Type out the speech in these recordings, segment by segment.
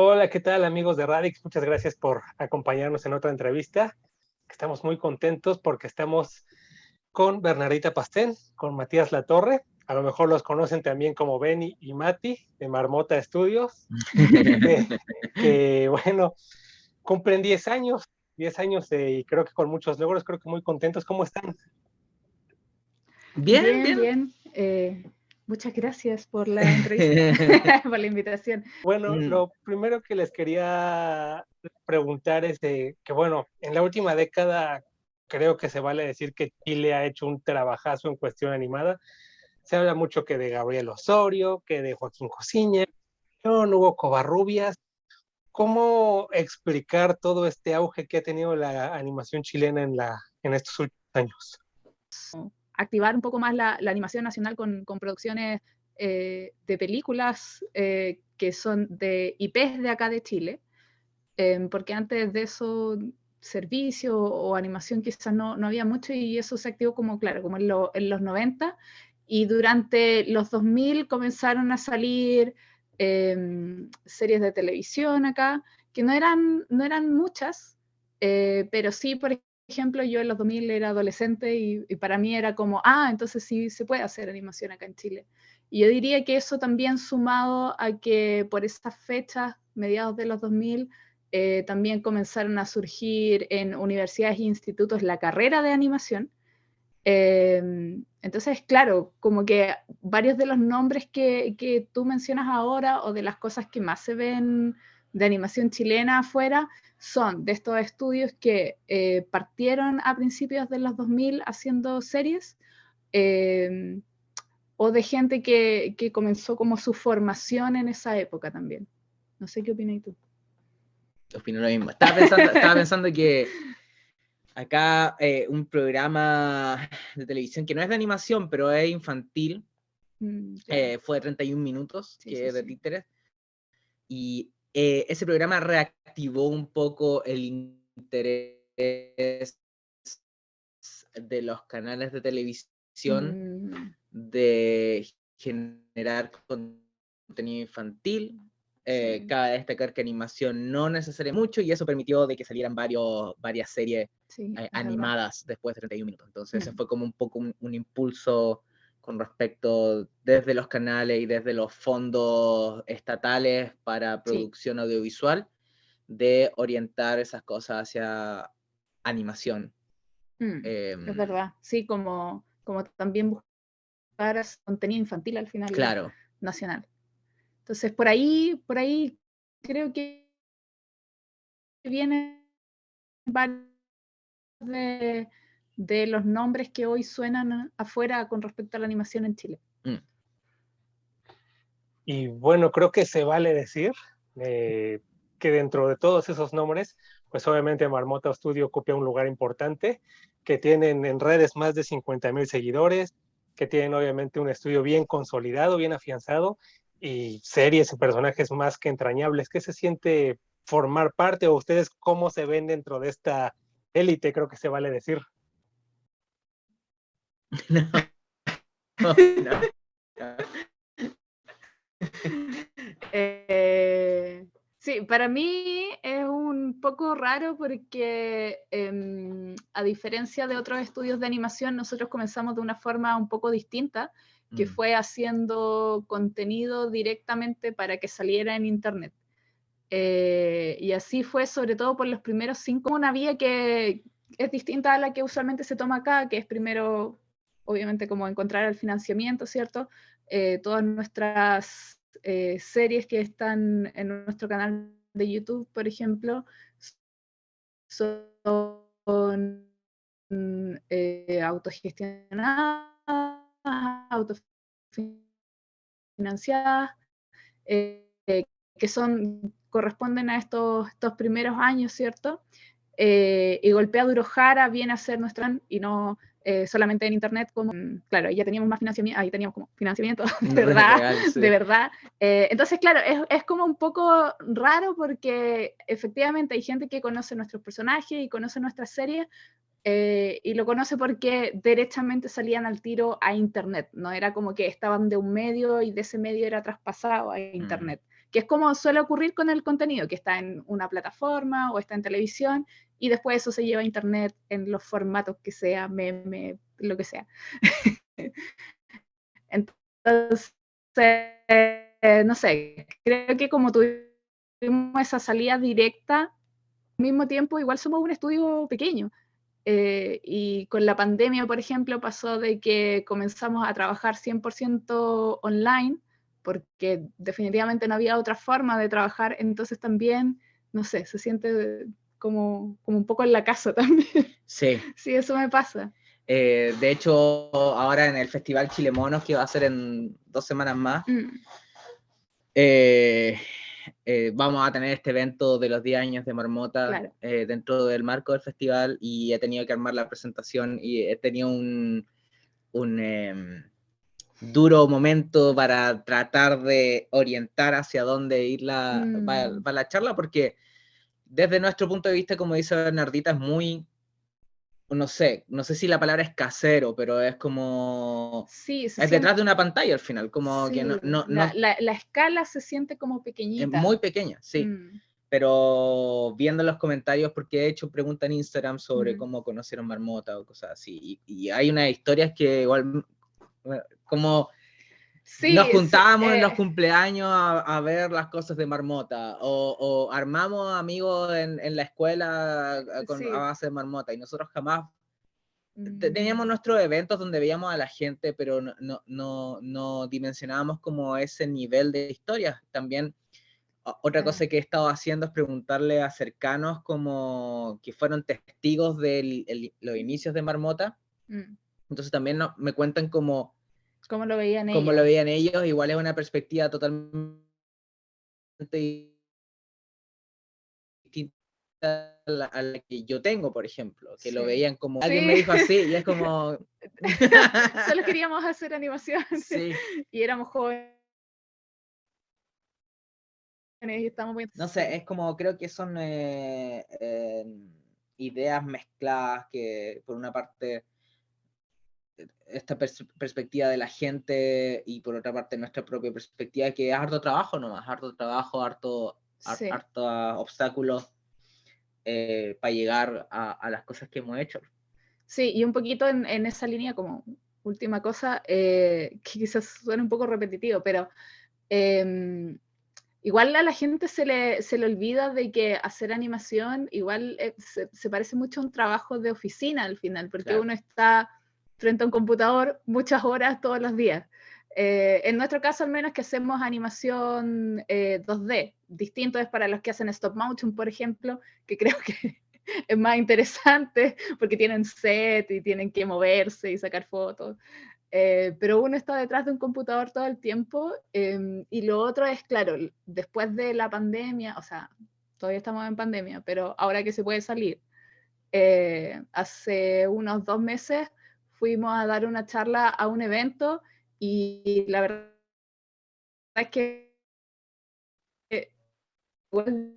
Hola, ¿qué tal amigos de Radix? Muchas gracias por acompañarnos en otra entrevista. Estamos muy contentos porque estamos con Bernardita Pastén, con Matías Latorre. A lo mejor los conocen también como Benny y Mati de Marmota Studios, bueno, cumplen 10 años y creo que con muchos logros, creo que muy contentos. ¿Cómo están? Bien. Muchas gracias por la entrevista, por la invitación. Bueno, lo primero que les quería preguntar es que, bueno, en la última década creo que se vale decir que Chile ha hecho un trabajazo en cuestión animada. Se habla mucho que de Gabriel Osorio, que de Joaquín Cosiña, Hugo Covarrubias. ¿Cómo explicar todo este auge que ha tenido la animación chilena en estos últimos años? Activar un poco más la animación nacional con producciones de películas que son de IPs de acá de Chile, porque antes de eso servicio o animación quizás no había mucho, y eso se activó como, claro, como en los 90, y durante los 2000 comenzaron a salir series de televisión acá, que no eran muchas, pero sí, por ejemplo, yo en los 2000 era adolescente y para mí era como, entonces sí se puede hacer animación acá en Chile. Y yo diría que eso también, sumado a que por esas fechas, mediados de los 2000, también comenzaron a surgir en universidades e institutos la carrera de animación. Entonces, claro, como que varios de los nombres que tú mencionas ahora, o de las cosas que más se ven de animación chilena afuera, son de estos estudios que partieron a principios de los 2000 haciendo series, o de gente que comenzó como su formación en esa época también. No sé qué opinas tú. Opino lo mismo. Estaba pensando que acá un programa de televisión que no es de animación, pero es infantil, claro. Fue 31 minutos, sí, que es de títeres. Y ese programa reactivó un poco el interés de los canales de televisión de generar contenido infantil. Sí. Cabe destacar que animación no necesariamente mucho, y eso permitió de que salieran varias series animadas después de 31 minutos. Entonces ese fue como un poco un impulso con respecto desde los canales y desde los fondos estatales para producción audiovisual, de orientar esas cosas hacia animación. Es verdad, sí, como también buscar contenido infantil al final, claro, nacional. Entonces, por ahí creo que vienen varios de los nombres que hoy suenan afuera con respecto a la animación en Chile. Y bueno, creo que se vale decir que dentro de todos esos nombres, pues obviamente Marmota Studio ocupa un lugar importante, que tienen en redes más de 50,000 seguidores, que tienen obviamente un estudio bien consolidado, bien afianzado, y series y personajes más que entrañables. ¿Qué se siente formar parte, o ustedes cómo se ven dentro de esta élite? Creo que se vale decir. No. Sí, para mí es un poco raro porque a diferencia de otros estudios de animación, nosotros comenzamos de una forma un poco distinta, que fue haciendo contenido directamente para que saliera en internet. Y así fue, sobre todo por los primeros 5, una vía que es distinta a la que usualmente se toma acá, que es primero, obviamente, como encontrar el financiamiento, ¿cierto? Todas nuestras series que están en nuestro canal de YouTube, por ejemplo, son autogestionadas, autofinanciadas, que corresponden a estos primeros años, ¿cierto? Y Golpea Duro Jara viene a ser nuestra, y no solamente en internet, como, claro, ahí ya teníamos más financiamiento, ahí teníamos como financiamiento de verdad, real, sí. De verdad. Entonces, claro, es como un poco raro, porque efectivamente hay gente que conoce nuestros personajes y conoce nuestras series, y lo conoce porque derechamente salían al tiro a internet, no era como que estaban de un medio y de ese medio era traspasado a internet, que es como suele ocurrir con el contenido, que está en una plataforma o está en televisión, y después eso se lleva a internet en los formatos que sea, meme, lo que sea. Entonces, no sé, creo que como tuvimos esa salida directa, al mismo tiempo igual somos un estudio pequeño. Y con la pandemia, por ejemplo, pasó de que comenzamos a trabajar 100% online, porque definitivamente no había otra forma de trabajar, entonces también, no sé, se siente como un poco en la casa también. Sí. Sí, eso me pasa. De hecho, ahora en el Festival Chile Monos, que va a ser en 2 semanas más, vamos a tener este evento de los 10 años de Marmota, claro, dentro del marco del festival, y he tenido que armar la presentación y he tenido un duro momento para tratar de orientar hacia dónde ir va la charla, porque desde nuestro punto de vista, como dice Bernardita, es muy... No sé si la palabra es casero, pero es como... Sí, es detrás de una pantalla al final, como sí, que la escala se siente como pequeñita. Es muy pequeña, sí. Pero viendo los comentarios, porque he hecho preguntas en Instagram sobre cómo conocieron Marmota o cosas así, y hay unas historias que igual, como... Sí, nos juntábamos en los cumpleaños a ver las cosas de Marmota, o armamos amigos en la escuela a base de Marmota, y nosotros jamás teníamos nuestros eventos donde veíamos a la gente, pero no dimensionábamos como ese nivel de historias. También otra cosa que he estado haciendo es preguntarle a cercanos como que fueron testigos de los inicios de Marmota. Entonces también me cuentan cómo lo veían ellos. Igual es una perspectiva totalmente distinta a la que yo tengo, por ejemplo, que lo veían como... Alguien me dijo así, y es como... Solo queríamos hacer animación. Sí. Y éramos jóvenes. Y estamos muy... No sé, es como, creo que son ideas mezcladas que, por una parte, esta perspectiva de la gente, y por otra parte nuestra propia perspectiva, que es harto trabajo nomás, harto obstáculos para llegar a las cosas que hemos hecho. Sí, y un poquito en esa línea, como última cosa, que quizás suena un poco repetitivo, pero igual a la gente se le olvida de que hacer animación igual se parece mucho a un trabajo de oficina al final, porque claro, uno está frente a un computador muchas horas todos los días. En nuestro caso, al menos, que hacemos animación 2D, distinto es para los que hacen stop motion, por ejemplo, que creo que es más interesante porque tienen set y tienen que moverse y sacar fotos. Pero uno está detrás de un computador todo el tiempo, y lo otro es, claro, después de la pandemia, o sea, todavía estamos en pandemia, pero ahora que se puede salir, hace unos 2 meses fuimos a dar una charla a un evento, y la verdad es que igual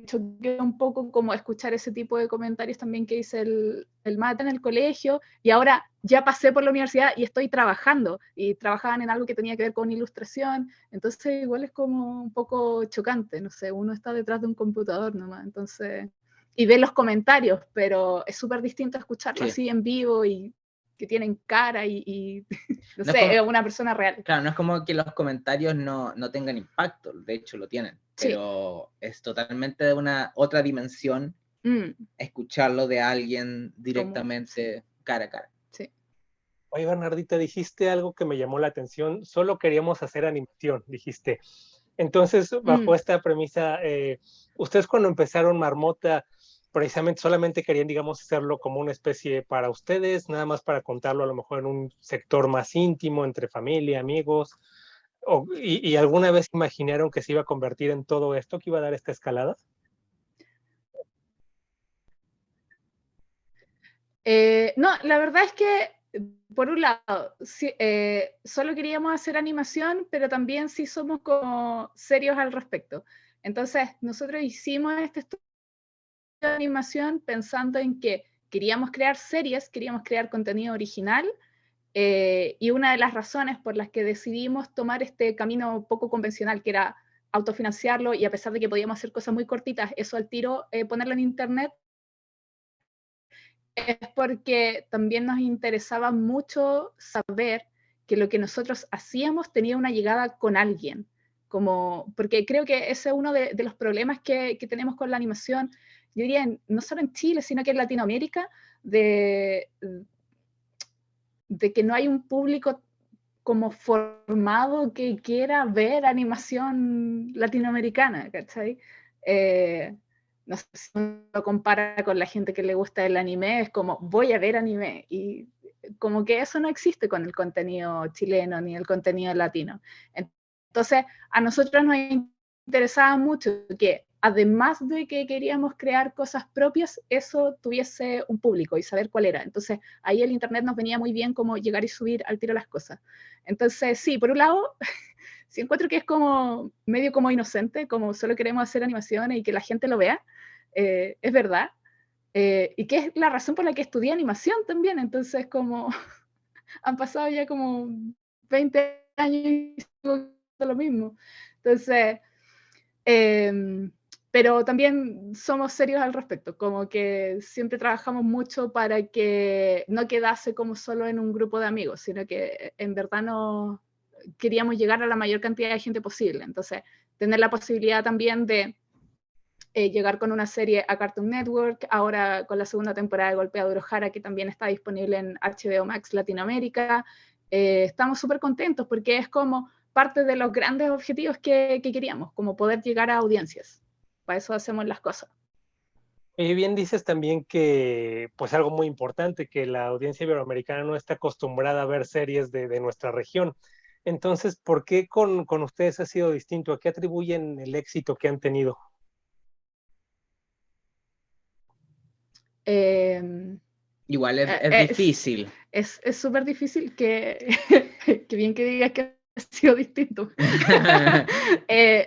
choqué un poco como escuchar ese tipo de comentarios también que hice el mate en el colegio, y ahora ya pasé por la universidad y estoy trabajando, y trabajaban en algo que tenía que ver con ilustración, entonces igual es como un poco chocante, no sé, uno está detrás de un computador nomás, entonces, y ve los comentarios, pero es súper distinto escucharlo así en vivo, y que tienen cara y no sé, es una persona real. Claro, no es como que los comentarios no tengan impacto, de hecho lo tienen, pero es totalmente de una otra dimensión escucharlo de alguien directamente cara a cara. Sí. Oye, Bernardita, dijiste algo que me llamó la atención, solo queríamos hacer animación, dijiste. Entonces, bajo esta premisa, ustedes cuando empezaron Marmota, precisamente solamente querían, digamos, hacerlo como una especie para ustedes, nada más para contarlo a lo mejor en un sector más íntimo, entre familia, amigos, y alguna vez imaginaron que se iba a convertir en todo esto, que iba a dar esta escalada. No, la verdad es que, por un lado, sí, solo queríamos hacer animación, pero también sí somos como serios al respecto. Entonces, nosotros hicimos este estudio de animación pensando en que queríamos crear series, queríamos crear contenido original, y una de las razones por las que decidimos tomar este camino poco convencional, que era autofinanciarlo, y a pesar de que podíamos hacer cosas muy cortitas, eso al tiro, ponerlo en internet, es porque también nos interesaba mucho saber que lo que nosotros hacíamos tenía una llegada con alguien, porque creo que ese es uno de los problemas que tenemos con la animación, yo diría, no solo en Chile, sino que en Latinoamérica, de que no hay un público como formado que quiera ver animación latinoamericana, ¿cachai? No sé, si uno lo compara con la gente que le gusta el anime, es como, voy a ver anime, y como que eso no existe con el contenido chileno ni el contenido latino. Entonces, a nosotros nos interesaba mucho que, además de que queríamos crear cosas propias, eso tuviese un público y saber cuál era. Entonces, ahí el internet nos venía muy bien como llegar y subir al tiro las cosas. Entonces, sí, por un lado, sí encuentro que es como medio como inocente, como solo queremos hacer animaciones y que la gente lo vea, es verdad, y que es la razón por la que estudié animación también. Entonces, como han pasado ya como 20 años y sigo lo mismo. Entonces, pero también somos serios al respecto, como que siempre trabajamos mucho para que no quedase como solo en un grupo de amigos, sino que en verdad no queríamos llegar a la mayor cantidad de gente posible. Entonces, tener la posibilidad también de llegar con una serie a Cartoon Network, ahora con la segunda temporada de Golpeador Ojara, que también está disponible en HBO Max Latinoamérica. Estamos súper contentos porque es como parte de los grandes objetivos que queríamos, como poder llegar a audiencias. Para eso hacemos las cosas. Y bien dices también que, pues algo muy importante, que la audiencia iberoamericana no está acostumbrada a ver series de nuestra región. Entonces, ¿por qué con ustedes ha sido distinto? ¿A qué atribuyen el éxito que han tenido? Igual es difícil. Es súper difícil que bien que digas que ha sido distinto.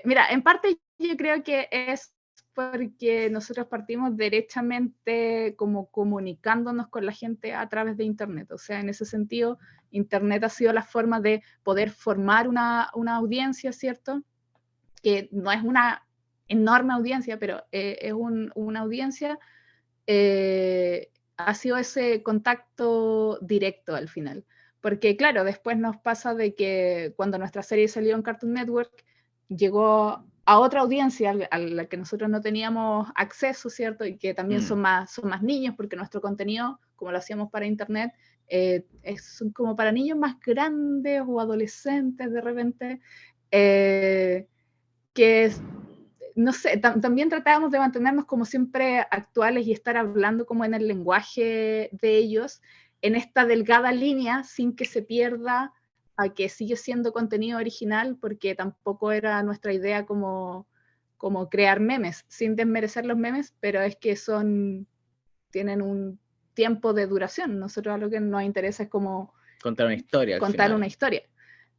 Mira, en parte yo creo que es porque nosotros partimos derechamente como comunicándonos con la gente a través de Internet. O sea, en ese sentido, Internet ha sido la forma de poder formar una audiencia, ¿cierto? Que no es una enorme audiencia, pero es una audiencia. Ha sido ese contacto directo al final. Porque claro, después nos pasa de que cuando nuestra serie salió en Cartoon Network, llegó a otra audiencia a la que nosotros no teníamos acceso, ¿cierto? Y que también son más niños, porque nuestro contenido, como lo hacíamos para internet, son como para niños más grandes o adolescentes de repente, que no sé, también tratábamos de mantenernos como siempre actuales y estar hablando como en el lenguaje de ellos, en esta delgada línea, sin que se pierda a que sigue siendo contenido original, porque tampoco era nuestra idea como crear memes, sin desmerecer los memes, pero es que tienen un tiempo de duración. Nosotros a lo que nos interesa es como contar una historia. Contar una historia.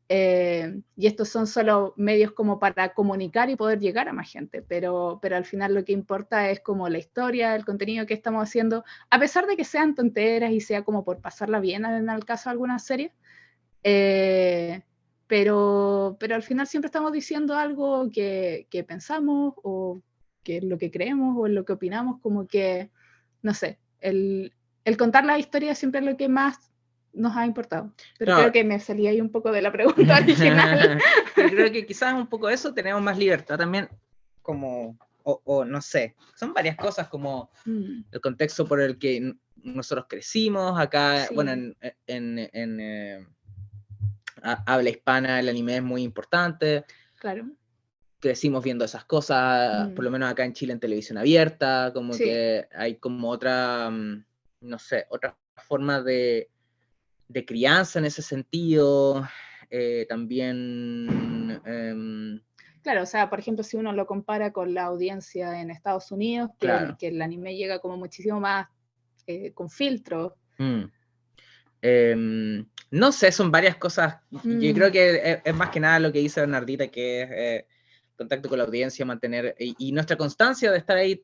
Y estos son solo medios como para comunicar y poder llegar a más gente, pero al final lo que importa es como la historia, el contenido que estamos haciendo, a pesar de que sean tonteras y sea como por pasarla bien en el caso de alguna serie, pero al final siempre estamos diciendo algo que pensamos o que es lo que creemos o en lo que opinamos, como que, no sé, el contar la historia siempre es lo que más nos ha importado. Pero creo que me salí ahí un poco de la pregunta original. Yo creo que quizás un poco de eso tenemos más libertad también, como, o no sé, son varias cosas como el contexto por el que nosotros crecimos acá, sí. Bueno, en habla hispana el anime es muy importante. Claro. Crecimos viendo esas cosas, por lo menos acá en Chile en televisión abierta, como sí. Que hay como otra, no sé, otra forma de crianza en ese sentido, también... claro, o sea, por ejemplo, si uno lo compara con la audiencia en Estados Unidos, que, claro. que el anime llega como muchísimo más con filtros. No sé, son varias cosas. Yo creo que es más que nada lo que dice Bernardita, que es contacto con la audiencia, mantener, y nuestra constancia de estar ahí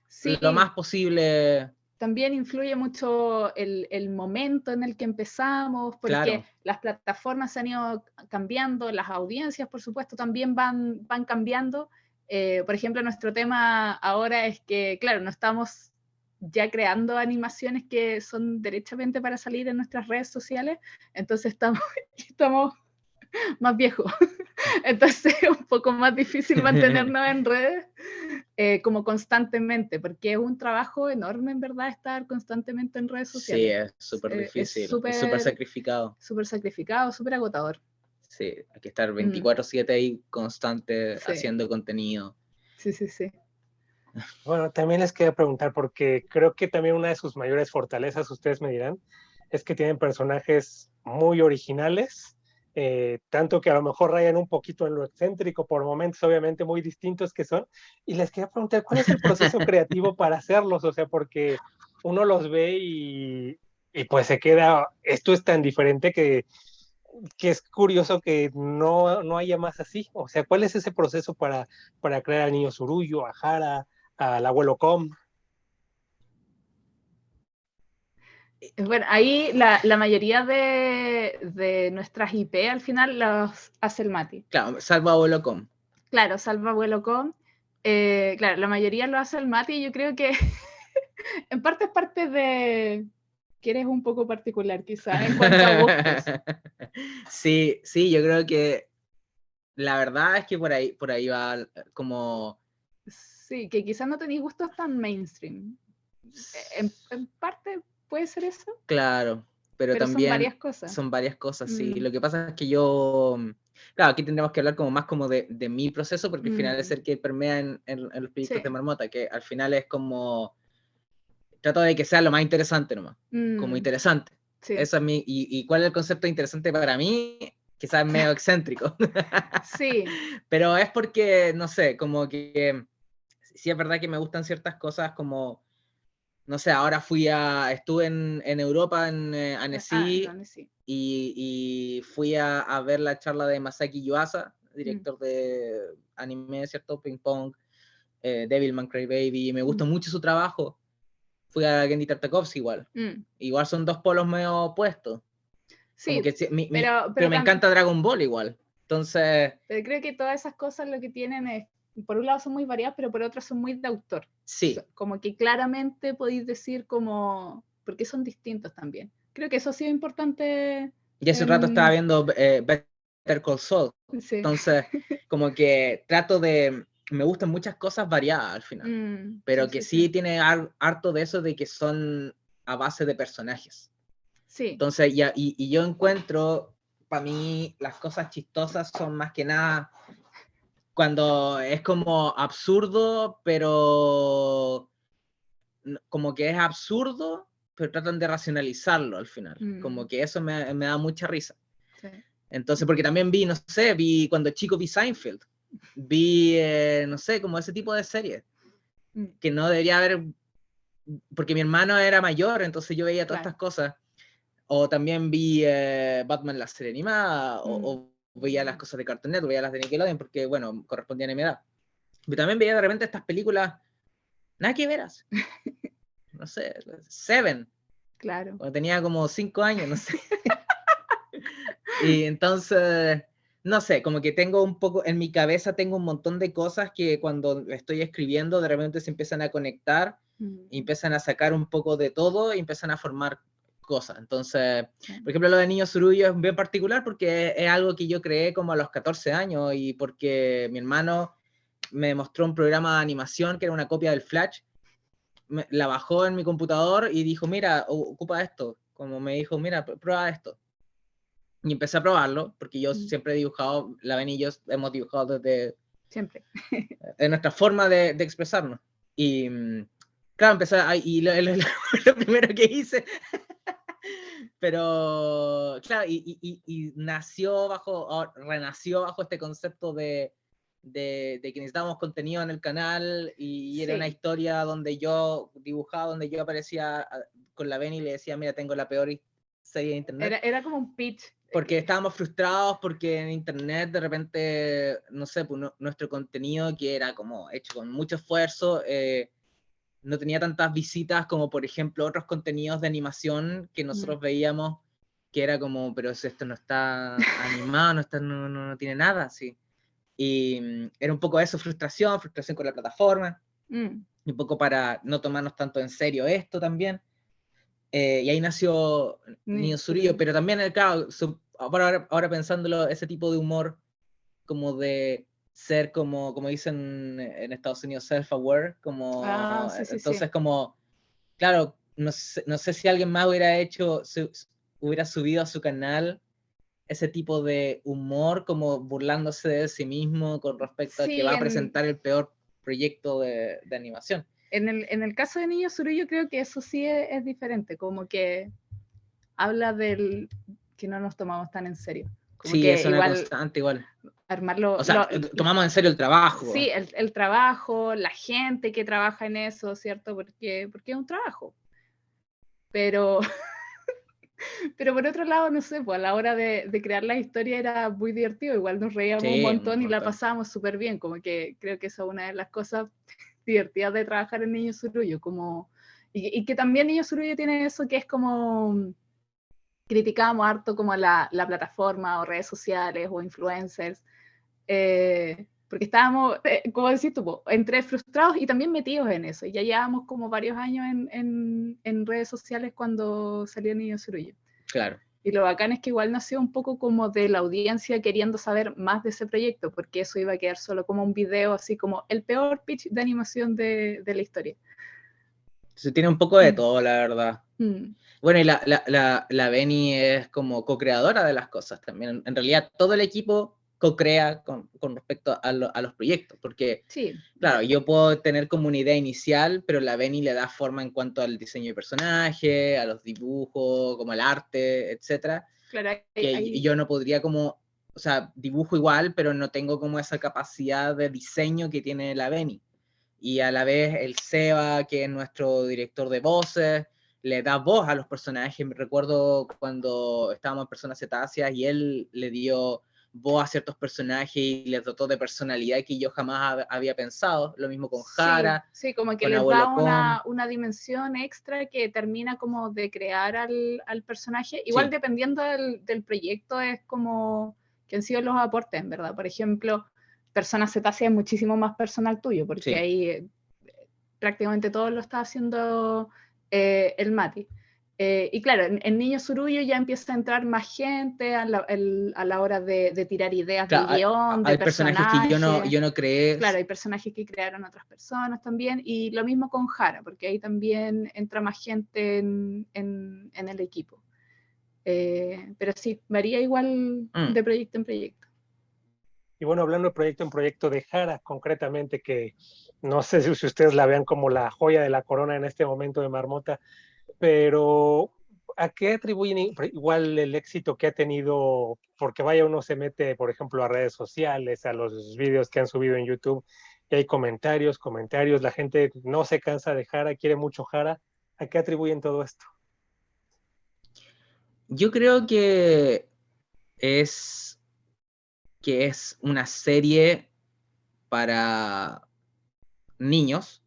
sí. Lo más posible. también influye mucho el momento en el que empezamos, porque Claro. las plataformas se han ido cambiando, las audiencias, por supuesto, también van cambiando. Por ejemplo, nuestro tema ahora es que, claro, no estamos ya creando animaciones que son derechamente para salir en nuestras redes sociales, entonces estamos más viejos. Entonces es un poco más difícil mantenernos en redes como constantemente, porque es un trabajo enorme en verdad estar constantemente en redes Sí, sociales. es súper Es difícil, es súper sacrificado. súper sacrificado, súper agotador. Sí, hay que estar 24/7 ahí constante Sí. haciendo contenido. Sí, sí, sí. Bueno, también les quería preguntar, porque creo que también una de sus mayores fortalezas, ustedes me dirán, es que tienen personajes muy originales, tanto que a lo mejor rayan un poquito en lo excéntrico, por momentos obviamente muy distintos que son. Y les quería preguntar, ¿cuál es el proceso creativo para hacerlos? O sea, porque uno los ve y pues se queda, esto es tan diferente que es curioso que no haya más así. O sea, ¿cuál es ese proceso para crear al niño Surullo, a Jara, al abuelo Com? Bueno, ahí la mayoría de nuestras IP al final las hace el Mati. Claro, salvo Abuelo Com. Claro, salva abuelo Com. Claro, la mayoría lo hace el Mati y yo creo que en parte es parte de que eres un poco particular quizás en cuanto a gustos. Sí, sí, yo creo que la verdad es que por ahí va como... Sí, que quizás no tenéis gustos tan mainstream. En parte puede ser eso, Claro, pero pero son varias también cosas. son varias cosas, sí. Lo que pasa es que yo, claro, aquí tendremos que hablar como más como de mi proceso, porque al final es el que permea en los proyectos Sí. de Marmota, que al final es como, trato de que sea lo más interesante nomás, como interesante. Sí. Eso es y ¿cuál es el concepto de interesante para mí? Quizás medio excéntrico. Sí. Pero es porque, no sé, como que sí es verdad que me gustan ciertas cosas como, no sé, ahora estuve en Europa, en Annecy, Annecy. y fui a ver la charla de Masaki Yuasa, director de anime, ¿cierto? Ping Pong, Devilman Crybaby, y me gustó mucho su trabajo. Fui a Gendy Tartakovsky igual. Igual son dos polos medio opuestos. Sí, como que pero me encanta Dragon Ball igual. Entonces... Pero creo que todas esas cosas lo que tienen es, por un lado son muy variadas, pero por otro son muy de autor. Sí. Como que claramente podéis decir como, porque son distintos también. Creo que eso ha sido importante. Y hace rato estaba viendo Better Call Saul. Sí. Entonces, como que me gustan muchas cosas variadas al final, pero que sí tiene harto de eso de que son a base de personajes. Sí. Entonces, y yo encuentro, para mí, las cosas chistosas son más que nada cuando es como absurdo, pero como que es absurdo, pero tratan de racionalizarlo al final. Como que eso me da mucha risa. Sí. Entonces, porque también vi cuando chico vi Seinfeld, no sé, como ese tipo de series, que no debería haber, porque mi hermano era mayor, entonces yo veía todas estas cosas. O también vi Batman la serie animada, o veía las cosas de Cartoon Network, veía las de Nickelodeon, porque, bueno, correspondían a mi edad. Pero también veía de repente estas películas, nada que veras. No sé, Seven. Claro. Cuando tenía como 5 años, no sé. Y entonces, no sé, como que tengo un poco, en mi cabeza tengo un montón de cosas que cuando estoy escribiendo de repente se empiezan a conectar, y empiezan a sacar un poco de todo y empiezan a formar cosas. Entonces, por ejemplo, lo de Niño Surullo es bien particular porque es algo que yo creé como a los 14 años y porque mi hermano me mostró un programa de animación que era una copia del Flash, la bajó en mi computador y dijo, mira, ocupa esto. Como me dijo, mira, prueba esto. Y empecé a probarlo, porque yo siempre he dibujado, la Ben y yo hemos dibujado desde... Siempre. En nuestra forma de expresarnos. Y claro, empecé y lo primero que hice... Pero, claro, y renació bajo este concepto de que necesitábamos contenido en el canal, y era una historia donde yo dibujaba, donde yo aparecía con la Benny y le decía, mira, tengo la peor serie de internet. Era como un pitch. Porque estábamos frustrados porque en internet de repente, no sé, pues nuestro contenido, que era como hecho con mucho esfuerzo, no tenía tantas visitas como, por ejemplo, otros contenidos de animación que nosotros veíamos, que era como, pero esto no está animado, no tiene nada, sí. Y era un poco eso, frustración con la plataforma, y un poco para no tomarnos tanto en serio esto también. Y ahí nació Niño Surullo, pero también, claro, ahora pensándolo, ese tipo de humor como de ser como dicen en Estados Unidos, self-aware, como, entonces como, claro, no sé si alguien más hubiera subido a su canal ese tipo de humor, como burlándose de sí mismo con respecto a que va a presentar el peor proyecto de animación. En el caso de Niño Surullo creo que eso sí es diferente, como que habla del que no nos tomamos tan en serio. Como sí, que es una constante igual. Armarlo, o sea, tomamos en serio el trabajo. Sí, el trabajo, la gente que trabaja en eso, ¿cierto? Porque es un trabajo. Pero por otro lado, no sé, pues a la hora de crear la historia era muy divertido, igual nos reíamos un montón y la pasábamos súper bien, como que creo que esa es una de las cosas divertidas de trabajar en Niño Surullo, como, y que también Niño Surullo tiene eso que es como, criticábamos harto como la plataforma o redes sociales o influencers, porque estábamos, como decís tú, entre frustrados y también metidos en eso, y ya llevábamos como varios años en redes sociales cuando salió Niño Surullo. Claro. Y lo bacán es que igual nació un poco como de la audiencia queriendo saber más de ese proyecto, porque eso iba a quedar solo como un video, así como el peor pitch de animación de la historia. Se tiene un poco de todo, la verdad. Bueno, y la Beni es como co-creadora de las cosas también. En realidad, todo el equipo co-crea con respecto a los proyectos, porque, sí, claro, yo puedo tener como una idea inicial, pero la Beni le da forma en cuanto al diseño de personaje, a los dibujos, como el arte, etcétera. Claro, y yo no podría como, o sea, dibujo igual, pero no tengo como esa capacidad de diseño que tiene la Beni. Y a la vez el Seba, que es nuestro director de voces, le da voz a los personajes. Me recuerdo cuando estábamos en Personas Cetáceas y él le dio voz a ciertos personajes y les dotó de personalidad que yo jamás había pensado. Lo mismo con Jara. Sí, como que les da una dimensión extra que termina como de crear al personaje. Igual dependiendo del proyecto es como que han sido los aportes, en verdad. Por ejemplo, Personas Cetáceas es muchísimo más personal tuyo, porque ahí prácticamente todo lo está haciendo el Mati. Y claro, en Niño Surullo ya empieza a entrar más gente a la hora de tirar ideas del guión, hay personajes que yo no creé. Claro, hay personajes que crearon otras personas también, y lo mismo con Jara, porque ahí también entra más gente en el equipo. Pero sí, varía igual de proyecto en proyecto. Y bueno, hablando de proyecto en proyecto de Jara, concretamente, que no sé si ustedes la vean como la joya de la corona en este momento de Marmota, pero ¿a qué atribuyen igual el éxito que ha tenido? Porque vaya, uno se mete, por ejemplo, a redes sociales, a los vídeos que han subido en YouTube, y hay comentarios, la gente no se cansa de Jara, quiere mucho Jara. ¿A qué atribuyen todo esto? Yo creo que es una serie para niños,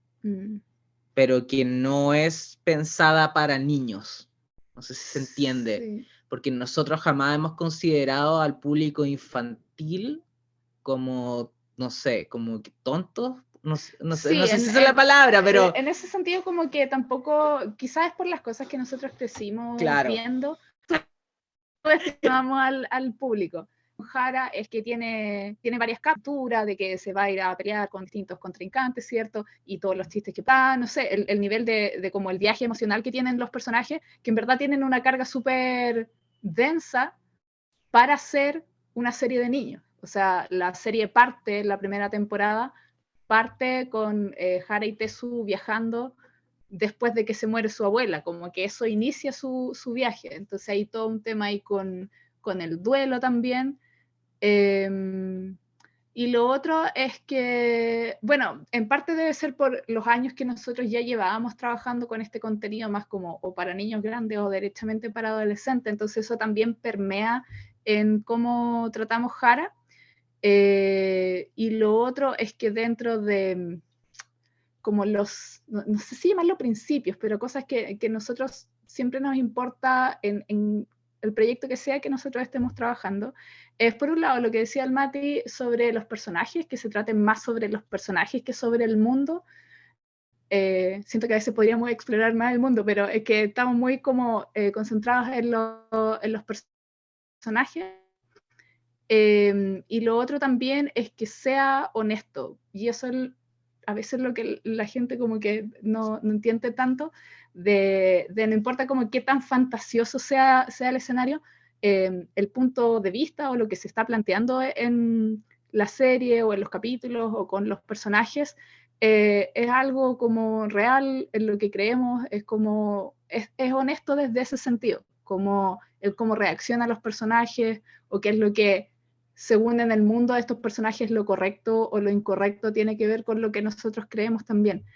pero que no es pensada para niños. No sé si se entiende, porque nosotros jamás hemos considerado al público infantil como, no sé, como tontos. No sé si esa es la palabra, pero... En ese sentido, como que tampoco, quizás es por las cosas que nosotros crecimos viendo, estimamos al público. Jara es que tiene varias capturas de que se va a ir a pelear con distintos contrincantes, ¿cierto? Y todos los chistes que no sé, el nivel de como el viaje emocional que tienen los personajes, que en verdad tienen una carga súper densa para ser una serie de niños. O sea, la serie parte, la primera temporada, parte con Jara y Tesu viajando después de que se muere su abuela, como que eso inicia su viaje. Entonces hay todo un tema ahí con el duelo también. Y lo otro es que, bueno, en parte debe ser por los años que nosotros ya llevábamos trabajando con este contenido más como o para niños grandes o derechamente para adolescentes, entonces eso también permea en cómo tratamos Jara. Y lo otro es que dentro de como no sé si llamarlo principios, pero cosas que nosotros siempre nos importa en el proyecto que sea que nosotros estemos trabajando, es por un lado lo que decía el Mati sobre los personajes, que se traten más sobre los personajes que sobre el mundo. Siento que a veces podríamos explorar más el mundo, pero es que estamos muy como concentrados en los personajes. Y lo otro también es que sea honesto, y eso a veces lo que la gente como que no entiende tanto, de no importa como qué tan fantasioso sea el escenario, el punto de vista o lo que se está planteando en la serie o en los capítulos o con los personajes, es algo como real en lo que creemos, es honesto desde ese sentido, como el cómo reaccionan los personajes o qué es lo que según en el mundo de estos personajes lo correcto o lo incorrecto tiene que ver con lo que nosotros creemos también.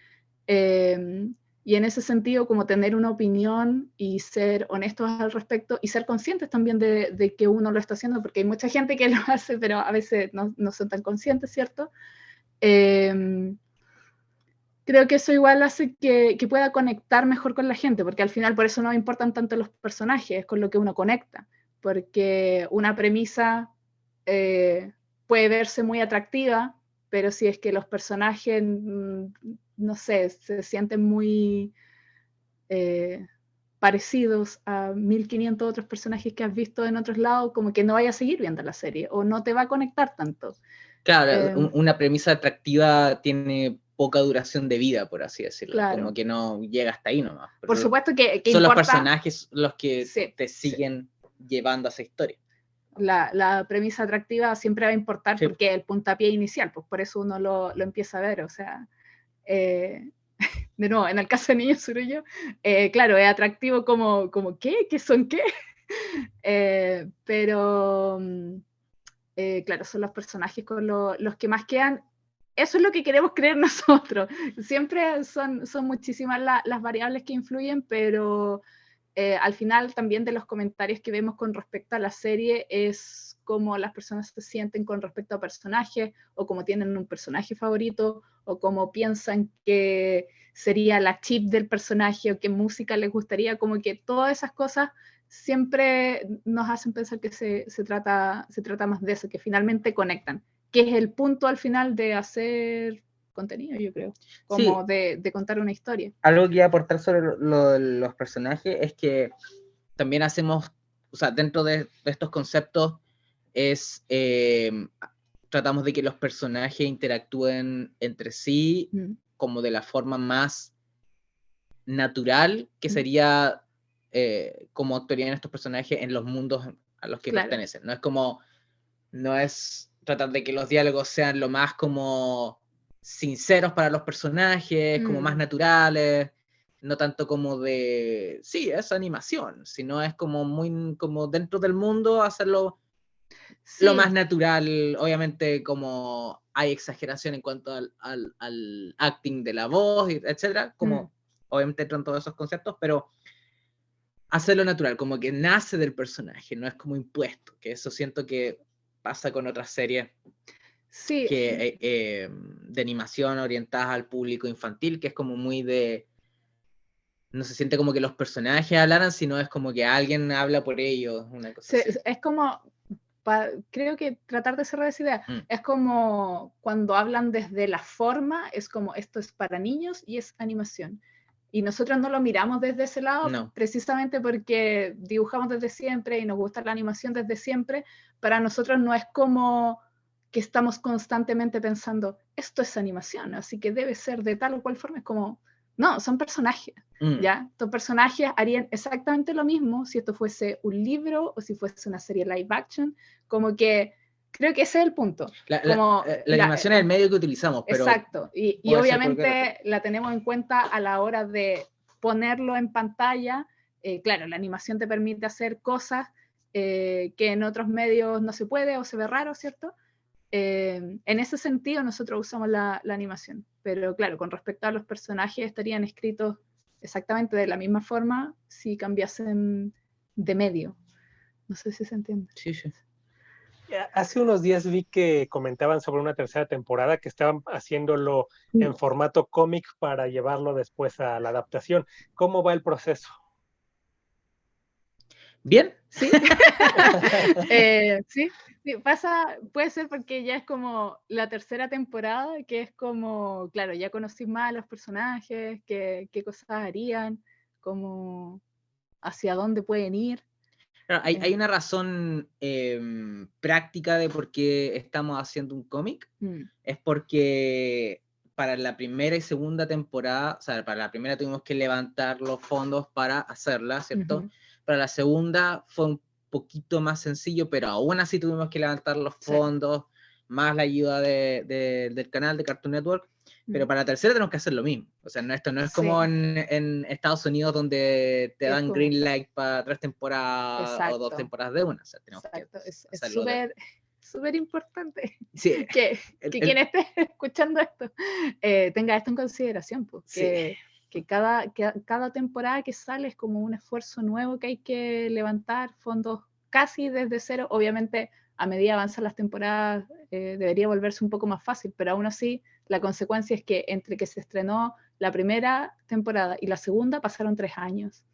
Y en ese sentido, como tener una opinión y ser honestos al respecto y ser conscientes también de que uno lo está haciendo, porque hay mucha gente que lo hace, pero a veces no son tan conscientes, ¿cierto? Creo que eso igual hace que pueda conectar mejor con la gente, porque al final por eso no importan tanto los personajes, es con lo que uno conecta, porque una premisa puede verse muy atractiva, pero si es que los personajes, no sé, se sienten muy parecidos a 1500 otros personajes que has visto en otros lados, como que no vaya a seguir viendo la serie o no te va a conectar tanto. Claro, una premisa atractiva tiene poca duración de vida, por así decirlo. Claro. Como que no llega hasta ahí nomás. Por supuesto que son importa, los personajes los que sí, te siguen llevando a esa historia. La premisa atractiva siempre va a importar, Sí. porque el puntapié inicial, pues por eso uno lo empieza a ver, o sea, de nuevo, en el caso de Niño Surullo, claro, es atractivo como ¿qué? ¿Qué son qué? Pero claro, son los personajes con los que más quedan. Eso es lo que queremos creer nosotros. Siempre son muchísimas las variables que influyen, pero al final también de los comentarios que vemos con respecto a la serie es cómo las personas se sienten con respecto a personajes, o cómo tienen un personaje favorito, o cómo piensan que sería la chip del personaje, o qué música les gustaría, como que todas esas cosas siempre nos hacen pensar que se trata más de eso, que finalmente conectan, que es el punto al final de hacer contenido, yo creo, como sí, de contar una historia. Algo que iba a aportar sobre los personajes es que también hacemos, o sea, dentro de estos conceptos es, tratamos de que los personajes interactúen entre sí como de la forma más natural, que sería como actuarían estos personajes en los mundos a los que pertenecen. No es tratar de que los diálogos sean lo más como sinceros para los personajes, como más naturales, no tanto como de, sí, es animación, sino es como muy, como dentro del mundo hacerlo lo más natural. Obviamente como hay exageración en cuanto al acting de la voz, etcétera, como obviamente entran todos esos conceptos, pero hacerlo natural, como que nace del personaje, no es como impuesto, que eso siento que pasa con otras series que, de animación orientadas al público infantil, que es como muy de, no se siente como que los personajes hablaran, sino es como que alguien habla por ellos, una cosa así. Es como, creo que tratar de cerrar esa idea, es como cuando hablan desde la forma, es como esto es para niños y es animación. Y nosotros no lo miramos desde ese lado, precisamente porque dibujamos desde siempre y nos gusta la animación desde siempre. Para nosotros no es como que estamos constantemente pensando, esto es animación, así que debe ser de tal o cual forma. Es como, no, son personajes, ¿ya? Estos personajes harían exactamente lo mismo si esto fuese un libro o si fuese una serie live action, como que creo que ese es el punto. La animación es el medio que utilizamos, pero... Exacto, y obviamente la tenemos en cuenta a la hora de ponerlo en pantalla. Claro, la animación te permite hacer cosas que en otros medios no se puede o se ve raro, ¿cierto? En ese sentido nosotros usamos la animación, pero claro, con respecto a los personajes estarían escritos exactamente de la misma forma si cambiasen de medio. No sé si se entiende. Sí, sí. hace unos días vi que comentaban sobre una tercera temporada que estaban haciéndolo en formato cómic para llevarlo después a la adaptación. ¿Cómo va el proceso? ¿Bien? Sí. Sí, puede ser porque ya es como la tercera temporada, que es como, claro, ya conocí más a los personajes, qué cosas harían, como hacia dónde pueden ir. Claro, hay una razón práctica de por qué estamos haciendo un cómic. Es porque para la primera y segunda temporada, o sea, para la primera tuvimos que levantar los fondos para hacerla, ¿cierto? Para la segunda fue un poquito más sencillo, pero aún así tuvimos que levantar los fondos, más la ayuda del canal de Cartoon Network. Pero para la tercera tenemos que hacer lo mismo. O sea, esto no es como en Estados Unidos donde te dan green light para 3 temporadas o 2 temporadas de una. O sea, tenemos que es hacerlo súper importante sí, que quien esté escuchando esto tenga esto en consideración, porque que cada temporada que sale es como un esfuerzo nuevo que hay que levantar fondos casi desde cero. Obviamente, a medida avanzan las temporadas, debería volverse un poco más fácil, pero aún así, la consecuencia es que entre que se estrenó la primera temporada y la segunda pasaron 3 años.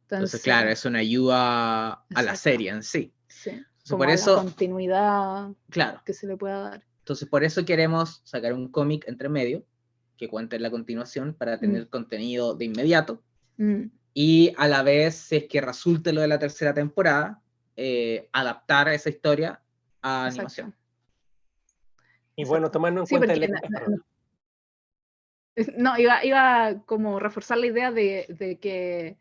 Entonces, claro, es una ayuda a la serie en sí. Sí, entonces, como por a eso, la continuidad claro, que se le pueda dar. Entonces, por eso queremos sacar un cómic entre medio que cuente la continuación para tener contenido de inmediato. Y a la vez, si es que resulte lo de la tercera temporada, adaptar esa historia a animación. Y bueno, tomando en cuenta el... No, iba como reforzar la idea de que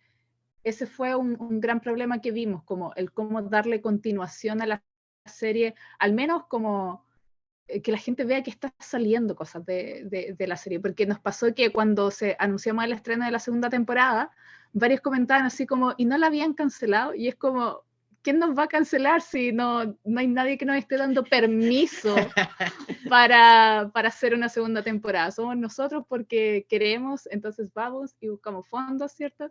ese fue un gran problema que vimos, como el cómo darle continuación a la serie, al menos como que la gente vea que está saliendo cosas de la serie, porque nos pasó que cuando se anunciamos el estreno de la segunda temporada, varios comentaban así como, y no la habían cancelado, y es como, ¿quién nos va a cancelar si no hay nadie que nos esté dando permiso para hacer una segunda temporada? Somos nosotros porque queremos, entonces vamos y buscamos fondos, ¿cierto?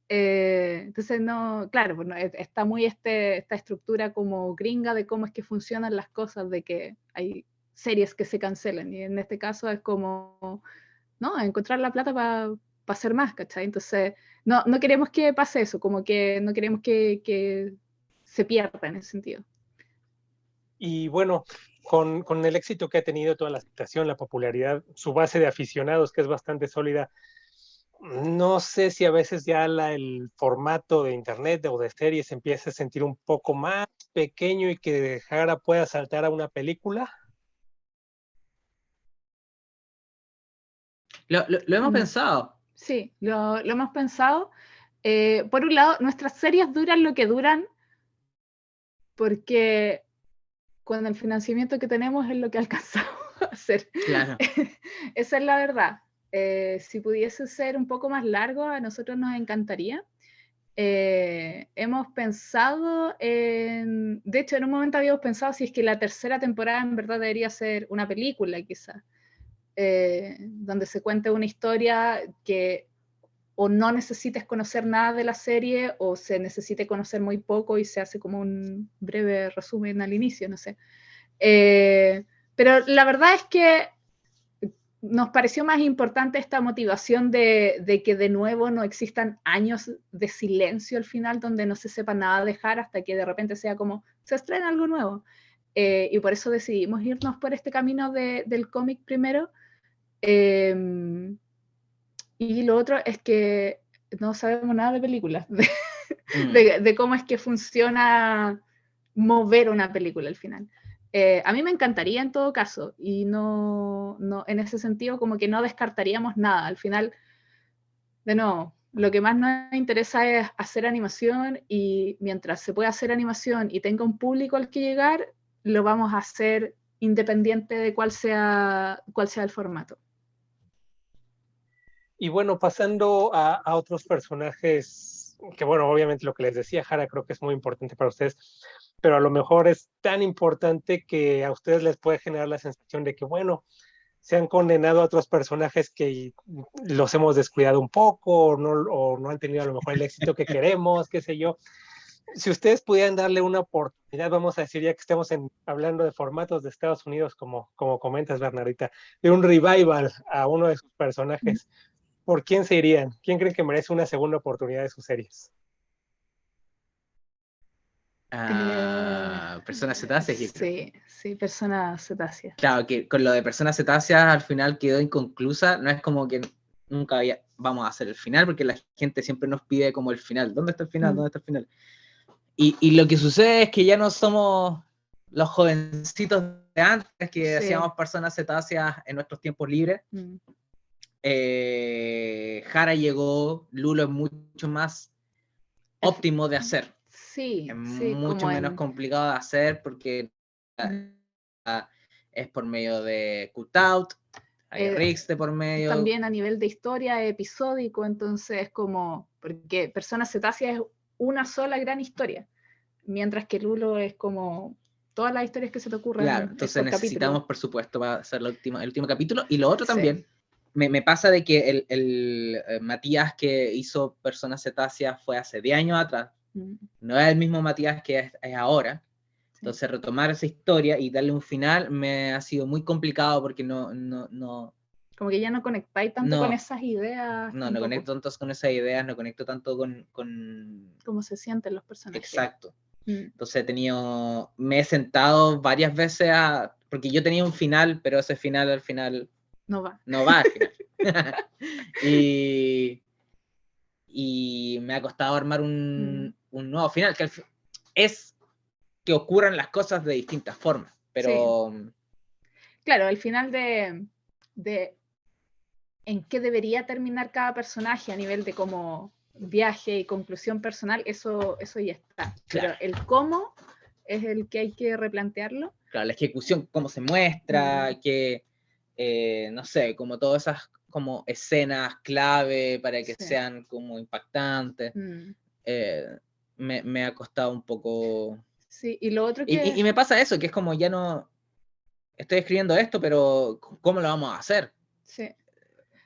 Entonces, no, claro, pues no, está muy esta estructura como gringa de cómo es que funcionan las cosas, de que hay series que se cancelan, y en este caso es como, ¿no? Encontrar la plata para hacer más, ¿cachai? Entonces, no queremos que pase eso, como que no queremos que se pierda en ese sentido. Y bueno, con el éxito que ha tenido toda la aceptación, la popularidad, su base de aficionados, que es bastante sólida, no sé si a veces ya el formato de internet o de series empieza a sentir un poco más pequeño y que ahora pueda saltar a una película. Lo hemos pensado. Sí, lo hemos pensado. Por un lado, nuestras series duran lo que duran porque con el financiamiento que tenemos es lo que alcanzamos a hacer. Claro. Esa es la verdad. Si pudiese ser un poco más largo, a nosotros nos encantaría. Hemos pensado de hecho, en un momento habíamos pensado si es que la tercera temporada en verdad debería ser una película, quizás, donde se cuente una historia que o no necesites conocer nada de la serie o se necesite conocer muy poco y se hace como un breve resumen al inicio, no sé. Pero la verdad es que nos pareció más importante esta motivación de que de nuevo no existan años de silencio al final donde no se sepa nada dejar hasta que de repente sea como, se estrena algo nuevo. Y por eso decidimos irnos por este camino del cómic primero. Y lo otro es que no sabemos nada de películas, de cómo es que funciona mover una película al final. A mí me encantaría en todo caso, y no, en ese sentido como que no descartaríamos nada. Al final, de nuevo, lo que más nos interesa es hacer animación, y mientras se pueda hacer animación y tenga un público al que llegar, lo vamos a hacer independiente de cuál sea el formato. Y bueno, pasando a otros personajes, que bueno, obviamente lo que les decía Jara creo que es muy importante para ustedes, pero a lo mejor es tan importante que a ustedes les puede generar la sensación de que, bueno, se han condenado a otros personajes que los hemos descuidado un poco o no han tenido a lo mejor el éxito que queremos, qué sé yo. Si ustedes pudieran darle una oportunidad, vamos a decir, ya que estamos hablando de formatos de Estados Unidos, como comentas, Bernardita, de un revival a uno de sus personajes, ¿por quién se irían? ¿Quién creen que merece una segunda oportunidad de sus series? Personas cetáceas, yo creo. Sí, personas cetáceas. Claro, que con lo de personas cetáceas al final quedó inconclusa, no es como que nunca vamos a hacer el final, porque la gente siempre nos pide como el final. ¿Dónde está el final? ¿Dónde está el final? Y lo que sucede es que ya no somos los jovencitos de antes que hacíamos personas cetáceas en nuestros tiempos libres. Hara llegó, Lulo es mucho más óptimo de hacer. Sí, es mucho menos complicado de hacer porque es por medio de cutout, hay rigs de por medio. También a nivel de historia episódico, entonces como, porque Personas Cetáceas es una sola gran historia, mientras que Lulo es como todas las historias que se te ocurren. Claro, entonces necesitamos por supuesto para hacer el último capítulo, y lo otro también, me pasa de que el Matías que hizo Personas Cetáceas fue hace 10 años atrás, no es el mismo Matías que es ahora. Entonces retomar esa historia y darle un final me ha sido muy complicado porque no como que ya no conectáis tanto con esas ideas. No conecto tanto con esas ideas, no conecto tanto con cómo se sienten los personajes. Exacto. Entonces me he sentado varias veces porque yo tenía un final, pero ese final al final no va al final. y me ha costado armar un nuevo final, que es que ocurran las cosas de distintas formas, pero... Sí. Claro, el final de en qué debería terminar cada personaje a nivel de como viaje y conclusión personal, eso ya está. Claro. Pero el cómo es el que hay que replantearlo. Claro, la ejecución, cómo se muestra, que, no sé, como todas esas como escenas clave para que sean como impactantes. Me ha costado un poco... Sí, y lo otro que... Y me pasa eso, que es como ya no... Estoy escribiendo esto, pero ¿cómo lo vamos a hacer? Sí.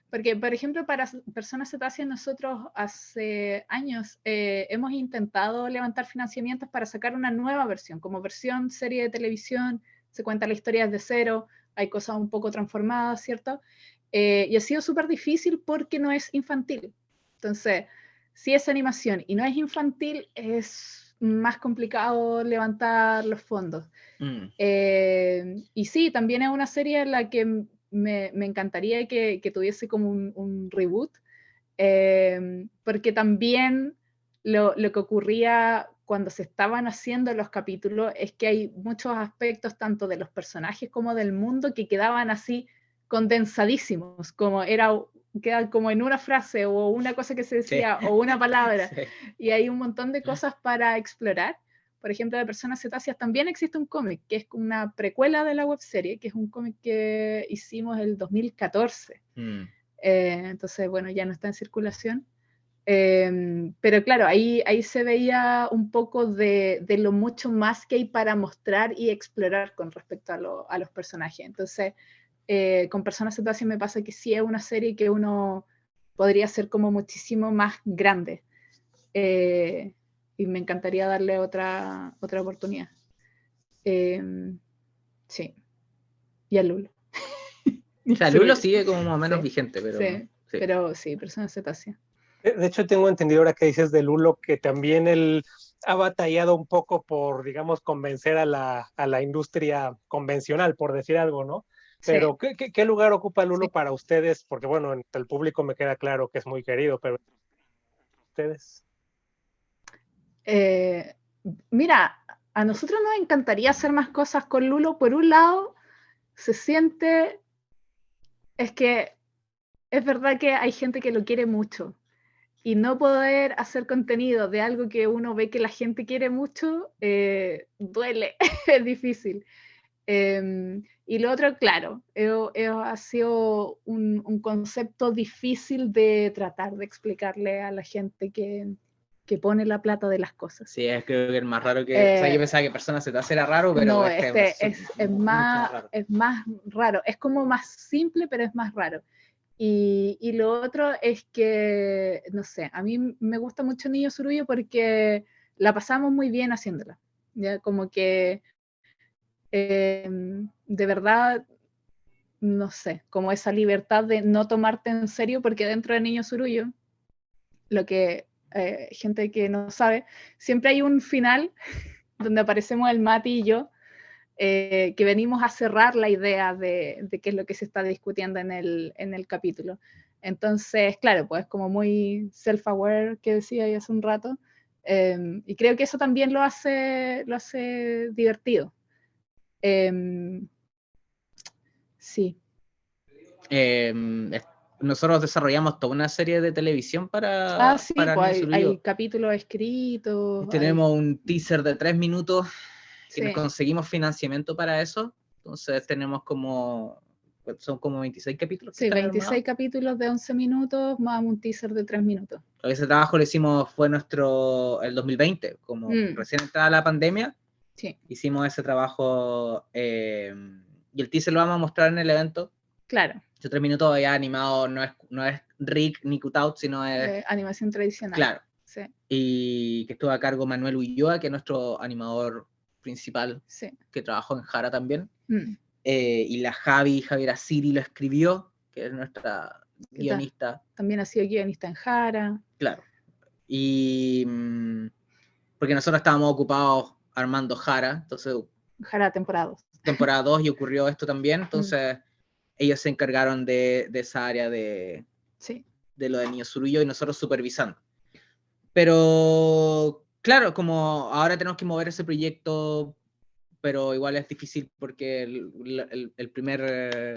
Porque, por ejemplo, para Personas Cetáceas, nosotros hace años hemos intentado levantar financiamientos para sacar una nueva versión, como versión serie de televisión, se cuenta la historia desde cero, hay cosas un poco transformadas, ¿cierto? Y ha sido súper difícil porque no es infantil. Entonces, si es animación y no es infantil, es más complicado levantar los fondos. Y sí, también es una serie en la que me encantaría que tuviese como un reboot, porque también lo que ocurría cuando se estaban haciendo los capítulos es que hay muchos aspectos tanto de los personajes como del mundo que quedaban así condensadísimos, quedan como en una frase o una cosa que se decía o una palabra, y hay un montón de cosas para explorar. Por ejemplo, de Personas Cetáceas también existe un cómic, que es una precuela de la webserie, que es un cómic que hicimos el 2014. Entonces, bueno, ya no está en circulación. Pero claro, ahí se veía un poco de lo mucho más que hay para mostrar y explorar con respecto a los personajes. Entonces, con Personas Cetáceas me pasa que sí es una serie que uno podría ser como muchísimo más grande. Y me encantaría darle otra oportunidad. Sí. Y a Lulo. O sea, Lulo sigue como más o menos vigente, pero... Pero sí, Personas Cetáceas. De hecho, tengo entendido ahora que dices de Lulo que también él ha batallado un poco por, digamos, convencer a la industria convencional, por decir algo, ¿no? Pero, ¿qué lugar ocupa Lulo para ustedes? Porque, bueno, entre el público me queda claro que es muy querido, pero ustedes... Mira, a nosotros nos encantaría hacer más cosas con Lulo. Por un lado, se siente... Es que es verdad que hay gente que lo quiere mucho. Y no poder hacer contenido de algo que uno ve que la gente quiere mucho, duele, es difícil. Y lo otro, claro, ha sido un concepto difícil de tratar de explicarle a la gente que pone la plata de las cosas. Sí, creo que es más raro que... o sea, yo pensaba que Personas Cetáceas era raro, pero no, es más raro. Es como más simple, pero es más raro. Y lo otro es que, no sé, a mí me gusta mucho Niño Surullo porque la pasamos muy bien haciéndola, ¿ya? Como que de verdad, no sé, como esa libertad de no tomarte en serio, porque dentro de Niño Surullo, lo que gente que no sabe, siempre hay un final donde aparecemos el Mati y yo, que venimos a cerrar la idea de qué es lo que se está discutiendo en el capítulo. Entonces, claro, pues como muy self-aware que decía ahí hace un rato, y creo que eso también lo hace divertido. Sí. Nosotros desarrollamos toda una serie de televisión para Sí, Niño pues Surullo. hay capítulos escritos. Tenemos un teaser de 3 minutos que nos Sí. conseguimos financiamiento para eso. Entonces tenemos son como 26 capítulos. Sí, 26 capítulos de 11 minutos más un teaser de 3 minutos. Ese trabajo lo hicimos, fue el 2020, como recién entrada la pandemia. Sí. Hicimos ese trabajo y el teaser lo vamos a mostrar en el evento. Claro. Esos 3 minutos ya animado, no es Rick ni Cutout, sino es animación tradicional. Claro. Sí. Y que estuvo a cargo Manuel Ulloa, que es nuestro animador principal, sí. que trabajó en Jara también. Y la Javier Asiri lo escribió, que es nuestra guionista. También ha sido guionista en Jara. Claro. Y porque nosotros estábamos ocupados armando Jara, entonces... Jara temporada 2. Temporada 2 y ocurrió esto también, entonces ellos se encargaron de esa área de lo de Niño Surullo y nosotros supervisando. Pero, claro, como ahora tenemos que mover ese proyecto, pero igual es difícil porque el primer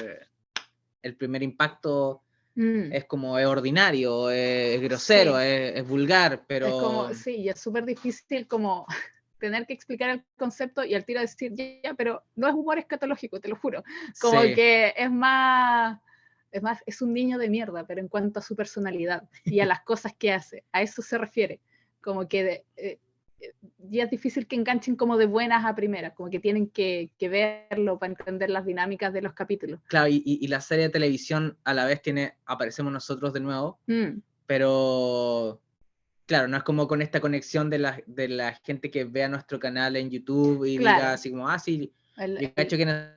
impacto es como es ordinario, es grosero, es vulgar, pero... Es como, sí, y es súper difícil como tener que explicar el concepto y al tiro decir, ya, pero no es humor escatológico, te lo juro. Como que es un niño de mierda, pero en cuanto a su personalidad y a las cosas que hace, a eso se refiere. Como que ya es difícil que enganchen como de buenas a primeras, como que tienen que verlo para entender las dinámicas de los capítulos. Claro, y la serie de televisión a la vez aparecemos nosotros de nuevo, pero claro, no es como con esta conexión de la gente que vea nuestro canal en YouTube y diga así como, sí, yo cacho que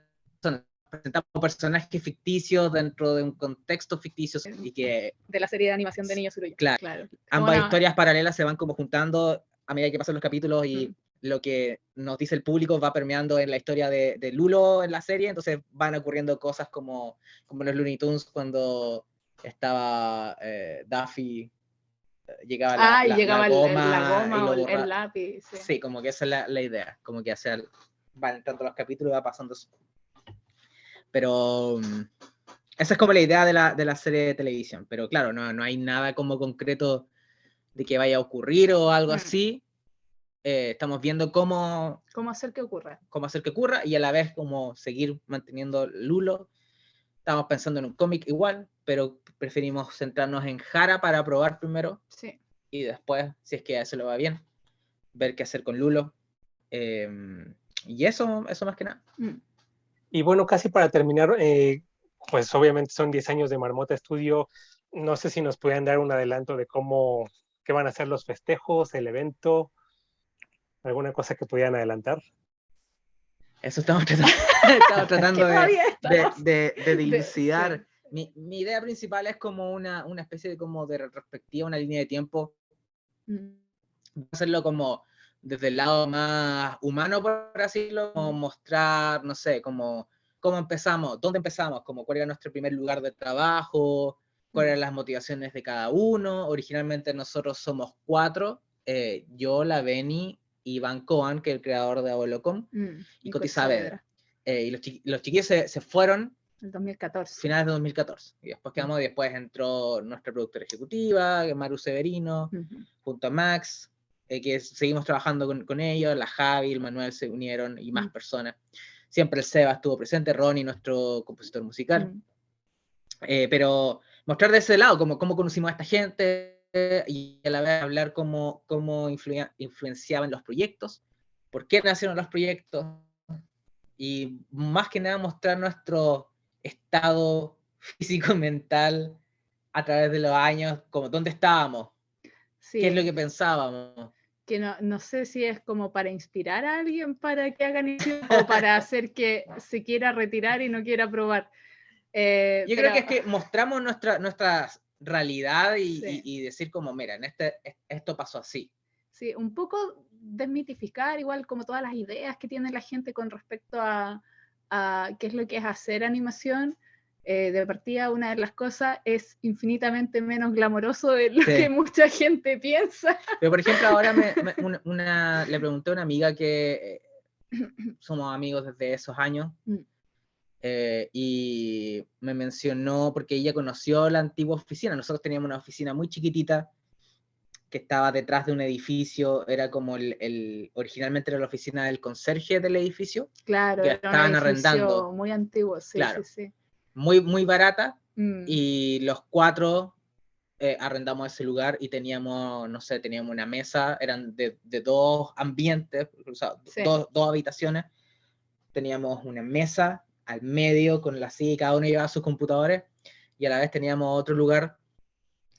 presentamos personajes ficticios dentro de un contexto ficticio y que... De la serie de animación de Niño Surullo. Claro. Ambas historias paralelas se van como juntando a medida que pasan los capítulos y lo que nos dice el público va permeando en la historia de Lulo en la serie, entonces van ocurriendo cosas como los Looney Tunes cuando estaba Daffy, llegaba la goma o el lápiz. Sí, como que esa es la idea, como que van entrando los capítulos y va pasando eso. Pero esa es como la idea de la serie de televisión, pero claro, no hay nada como concreto de que vaya a ocurrir o algo así. Estamos viendo cómo hacer que ocurra. Cómo hacer que ocurra y a la vez cómo seguir manteniendo Lulo. Estamos pensando en un cómic igual, pero preferimos centrarnos en Jara para probar primero. Sí. Y después, si es que a eso le va bien, ver qué hacer con Lulo. Y eso más que nada. Y bueno, casi para terminar, pues obviamente son 10 años de Marmota Studio. No sé si nos pueden dar un adelanto de qué van a ser los festejos, el evento, alguna cosa que pudieran adelantar. Eso estamos tratando de dilucidar. Mi idea principal es como una especie de como de retrospectiva, una línea de tiempo. Hacerlo como desde el lado más humano, por así decirlo, como mostrar, no sé, como cómo empezamos, dónde empezamos, como cuál era nuestro primer lugar de trabajo, cuáles eran las motivaciones de cada uno. Originalmente nosotros somos 4, yo, la Beni, Iván Coan, que es el creador de Abuelocom, y Coti Saavedra. Y los chiquillos se fueron en 2014. Finales de 2014. Y después quedamos, y después entró nuestra productora ejecutiva, Maru Severino, junto a Max, que seguimos trabajando con ellos, la Javi, el Manuel se unieron y más personas. Siempre el Seba estuvo presente, Ronnie, nuestro compositor musical. Pero mostrar de ese lado cómo conocimos a esta gente y a la vez hablar cómo influenciaban los proyectos, por qué nacieron los proyectos y más que nada mostrar nuestro estado físico mental a través de los años, como dónde estábamos, qué es lo que pensábamos. que no sé si es como para inspirar a alguien para que haga animación o para hacer que se quiera retirar y no quiera probar. Yo creo que es que mostramos nuestra realidad Sí. y decir como, mira, esto pasó así. Sí, un poco desmitificar igual como todas las ideas que tiene la gente con respecto a qué es lo que es hacer animación. De partida, una de las cosas es infinitamente menos glamoroso de lo Sí. que mucha gente piensa. Pero por ejemplo, ahora le pregunté a una amiga que somos amigos desde esos años, y me mencionó, porque ella conoció la antigua oficina. Nosotros teníamos una oficina muy chiquitita que estaba detrás de un edificio, era como originalmente era la oficina del conserje del edificio. Claro, que era un estaban edificio arrendando, muy antiguo, sí, claro, sí. muy, muy barata, Mm. y los 4 arrendamos ese lugar y teníamos, no sé, teníamos una mesa, eran de 2 ambientes, o sea, Sí. dos habitaciones, teníamos una mesa al medio con la silla, cada uno llevaba sus computadores, y a la vez teníamos otro lugar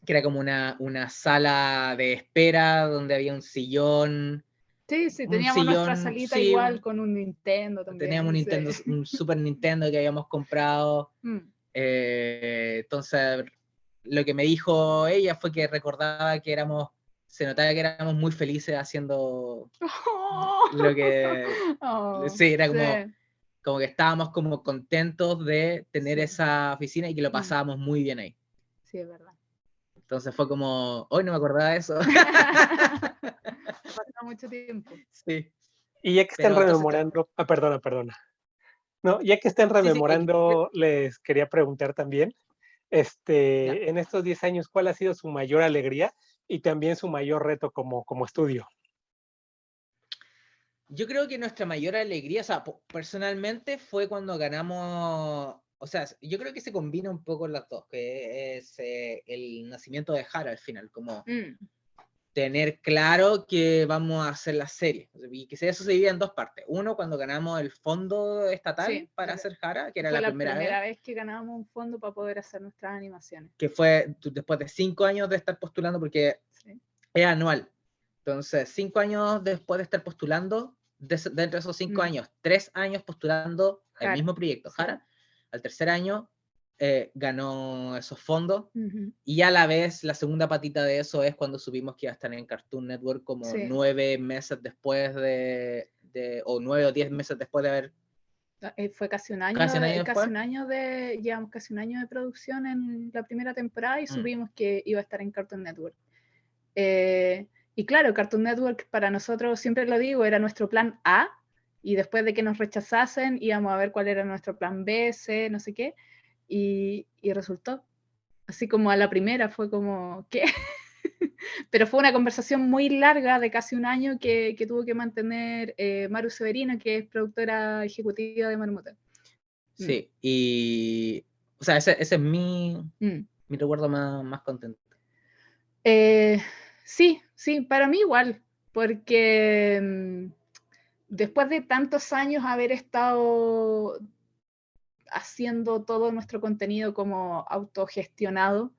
que era como una sala de espera donde había un sillón. Sí, teníamos nuestra salita igual con un Nintendo también. Teníamos un Super Nintendo que habíamos comprado. Entonces, lo que me dijo ella fue que recordaba que se notaba que éramos muy felices haciendo lo que... Sí, era como que estábamos como contentos de tener esa oficina y que lo pasábamos muy bien ahí. Sí, es verdad. Entonces fue como, hoy no me acordaba de eso. Pasó mucho tiempo. Sí. Y ya que están rememorando, perdona. No, ya que están rememorando, les quería preguntar también, en estos 10 años, ¿cuál ha sido su mayor alegría y también su mayor reto como estudio? Yo creo que nuestra mayor alegría, o sea, personalmente fue cuando ganamos, o sea, yo creo que se combina un poco las dos, que es el nacimiento de Hara al final, como tener claro que vamos a hacer la serie, y que eso se divide en 2 partes. Uno, cuando ganamos el fondo estatal para hacer Hara, que era la primera vez que ganábamos un fondo para poder hacer nuestras animaciones. Que fue después de 5 años de estar postulando, porque es anual. Entonces, 5 años después de estar postulando, dentro de esos 5 años, 3 años postulando al mismo proyecto, Hara, al tercer año ganó esos fondos, y a la vez la segunda patita de eso es cuando supimos que iba a estar en Cartoon Network como 9 meses después o 9 o 10 meses después de haber... Fue casi un año, llevamos casi un año de producción en la primera temporada y supimos que iba a estar en Cartoon Network. Y claro, Cartoon Network para nosotros, siempre lo digo, era nuestro plan A, y después de que nos rechazasen íbamos a ver cuál era nuestro plan B, C, no sé qué, y resultó. Así como a la primera fue como, ¿qué? Pero fue una conversación muy larga de casi un año que tuvo que mantener Maru Severino, que es productora ejecutiva de Marmota. Sí, y o sea, ese es mi recuerdo más contento. Sí, para mí igual, porque después de tantos años haber estado haciendo todo nuestro contenido como autogestionado,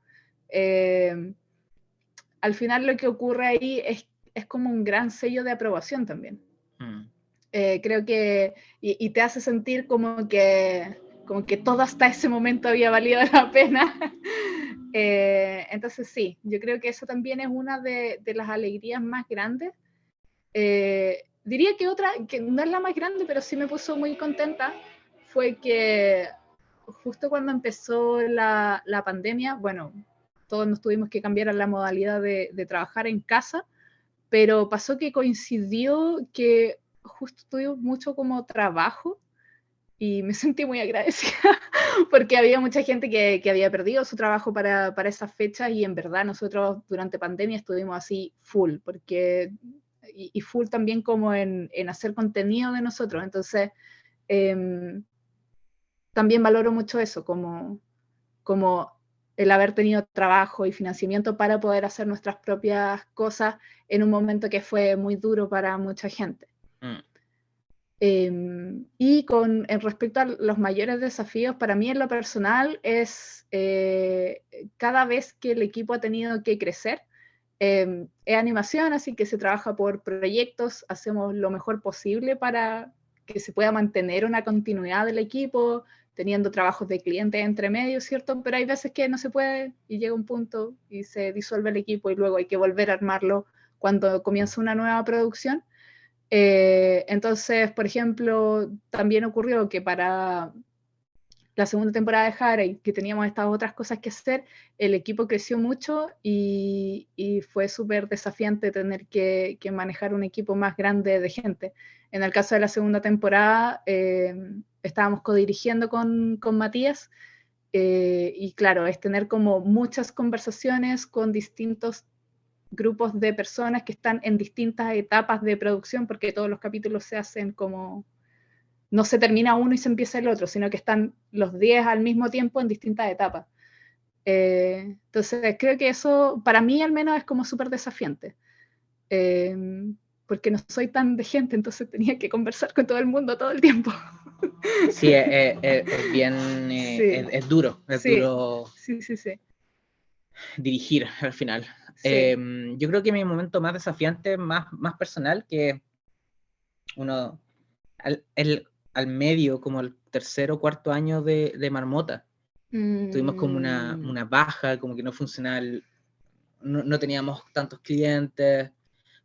al final lo que ocurre ahí es como un gran sello de aprobación también. Creo que, y te hace sentir como que todo hasta ese momento había valido la pena. Entonces sí, yo creo que eso también es una de las alegrías más grandes. Diría que otra, que no es la más grande, pero sí me puso muy contenta, fue que justo cuando empezó la pandemia, bueno, todos nos tuvimos que cambiar a la modalidad de trabajar en casa, pero pasó que coincidió que justo tuvimos mucho como trabajo y me sentí muy agradecida porque había mucha gente que había perdido su trabajo para esas fechas, y en verdad nosotros durante pandemia estuvimos así full, y full también como en hacer contenido de nosotros. Entonces, también valoro mucho eso, como el haber tenido trabajo y financiamiento para poder hacer nuestras propias cosas en un momento que fue muy duro para mucha gente. Y en respecto a los mayores desafíos, para mí en lo personal es cada vez que el equipo ha tenido que crecer, Es animación, así que se trabaja por proyectos, hacemos lo mejor posible para que se pueda mantener una continuidad del equipo, teniendo trabajos de clientes entre medio, ¿cierto? Pero hay veces que no se puede y llega un punto y se disuelve el equipo y luego hay que volver a armarlo cuando comienza una nueva producción. Entonces, por ejemplo, también ocurrió que para la segunda temporada de Harry, que teníamos estas otras cosas que hacer, el equipo creció mucho y fue súper desafiante tener que manejar un equipo más grande de gente. En el caso de la segunda temporada, estábamos codirigiendo con Matías, y claro, es tener como muchas conversaciones con distintos grupos de personas que están en distintas etapas de producción, porque todos los capítulos se hacen como no se termina uno y se empieza el otro, sino que están los 10 al mismo tiempo en distintas etapas. Entonces, creo que eso, para mí al menos, es como súper desafiante. Porque no soy tan de gente, entonces tenía que conversar con todo el mundo todo el tiempo. Sí, es bien, Sí. es duro, Sí. duro Sí, sí, sí. dirigir al final. Sí. Yo creo que mi momento más desafiante, más personal, que uno, al medio, como el tercer o cuarto año de Marmota, tuvimos como una baja, como que no funcionaba, no teníamos tantos clientes,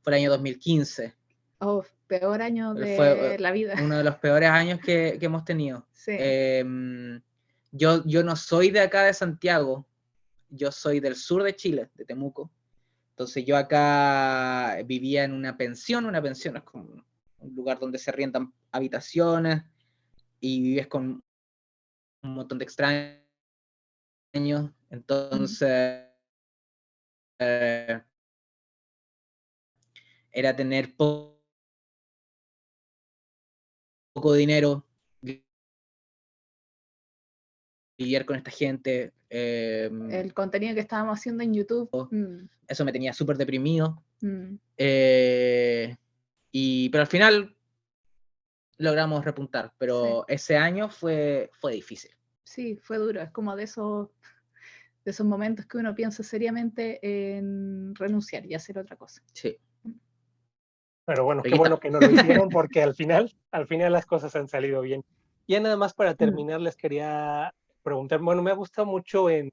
fue el año 2015. Oh, peor año de Fue la vida. uno de los peores años que hemos tenido. Sí. Yo no soy de acá de Santiago, yo soy del sur de Chile, de Temuco. Entonces yo acá vivía en una pensión es como un lugar donde se rentan habitaciones y vives con un montón de extraños. Entonces era tener poco dinero, lidiar con esta gente. El contenido que estábamos haciendo en YouTube. Eso me tenía súper deprimido. Mm. Pero al final logramos repuntar, pero Sí. ese año fue difícil. Sí, fue duro. Es como de esos momentos que uno piensa seriamente en renunciar y hacer otra cosa. Sí. Pero bueno, Pero qué bueno que no lo hicieron porque al final las cosas han salido bien. Ya nada más para terminar, les quería preguntar, bueno, me ha gustado mucho en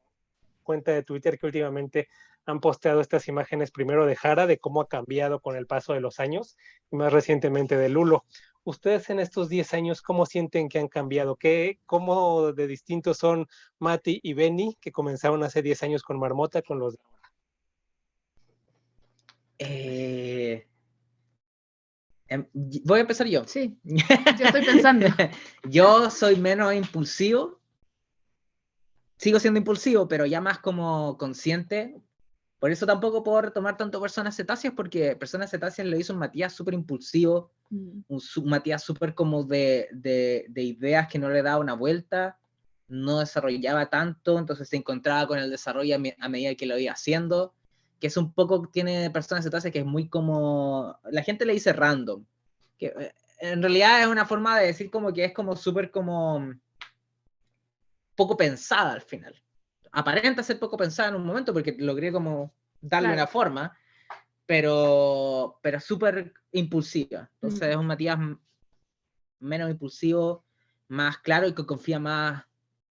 cuenta de Twitter que últimamente han posteado estas imágenes primero de Jara, de cómo ha cambiado con el paso de los años, y más recientemente de Lulo. Ustedes en estos 10 años, ¿cómo sienten que han cambiado? ¿Cómo de distintos son Mati y Benny, que comenzaron hace 10 años con Marmota, con los de ahora? Voy a empezar yo. Sí, yo estoy pensando. Yo soy menos impulsivo. Sigo siendo impulsivo, pero ya más como consciente. Por eso tampoco puedo retomar tanto Personas Cetáceas, porque Personas Cetáceas lo hizo un Matías súper impulsivo, un Matías súper como de ideas que no le daba una vuelta, no desarrollaba tanto, entonces se encontraba con el desarrollo a medida que lo iba haciendo, que es un poco, tiene Personas Cetáceas que es muy como, la gente le dice random, que en realidad es una forma de decir como que es como súper como poco pensada al final. Aparenta ser poco pensada en un momento porque logré como darle una forma, pero súper impulsiva. Entonces es un Matías menos impulsivo, más claro y que confía más,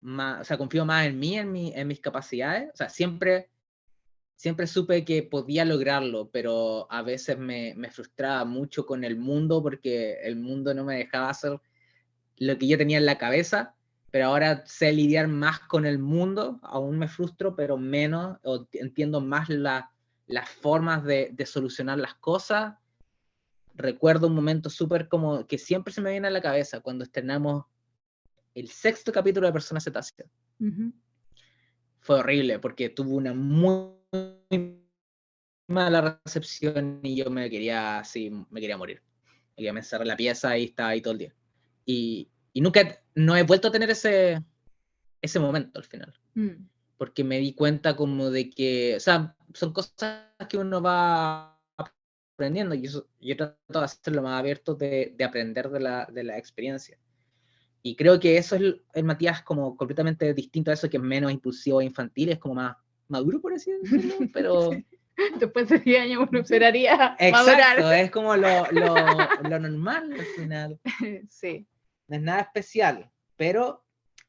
o sea, confío más en mí, en mis capacidades. O sea, siempre supe que podía lograrlo, pero a veces me frustraba mucho con el mundo porque el mundo no me dejaba hacer lo que yo tenía en la cabeza, pero ahora sé lidiar más con el mundo, aún me frustro, pero menos, o entiendo más las formas de solucionar las cosas. Recuerdo un momento súper como que siempre se me viene a la cabeza cuando estrenamos el 6º capítulo de Personas Cetáceas. Fue horrible porque tuvo una muy mala recepción y yo me quería morir. Y me encerré en la pieza y estaba ahí todo el día. Y nunca, no he vuelto a tener ese momento al final. Porque me di cuenta como de que, o sea, son cosas que uno va aprendiendo y yo trato de hacerlo más abierto de aprender de la experiencia. Y creo que eso es el Matías como completamente distinto a eso, que es menos impulsivo e infantil, es como más maduro, por así decirlo, pero, sí. Después de 10 años uno esperaría Exacto, madurar. es como lo normal al final. Sí. No es nada especial, pero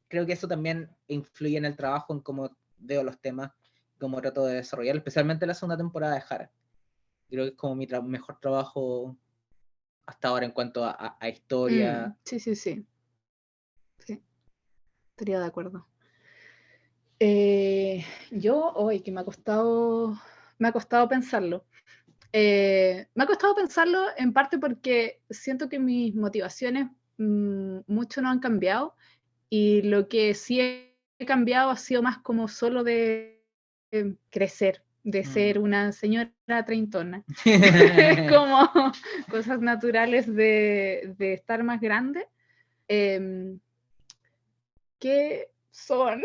creo que eso también influye en el trabajo, en cómo veo los temas, cómo trato de desarrollar, especialmente la segunda temporada de Hara. Creo que es como mi mejor trabajo hasta ahora en cuanto a historia. Sí. Sí, estaría de acuerdo. Yo, hoy que me ha costado pensarlo. Me ha costado pensarlo en parte porque siento que mis motivaciones mucho no han cambiado, y lo que sí he cambiado ha sido más como solo de crecer, de ser una señora treintona. Como cosas naturales de estar más grande. ¿Qué son?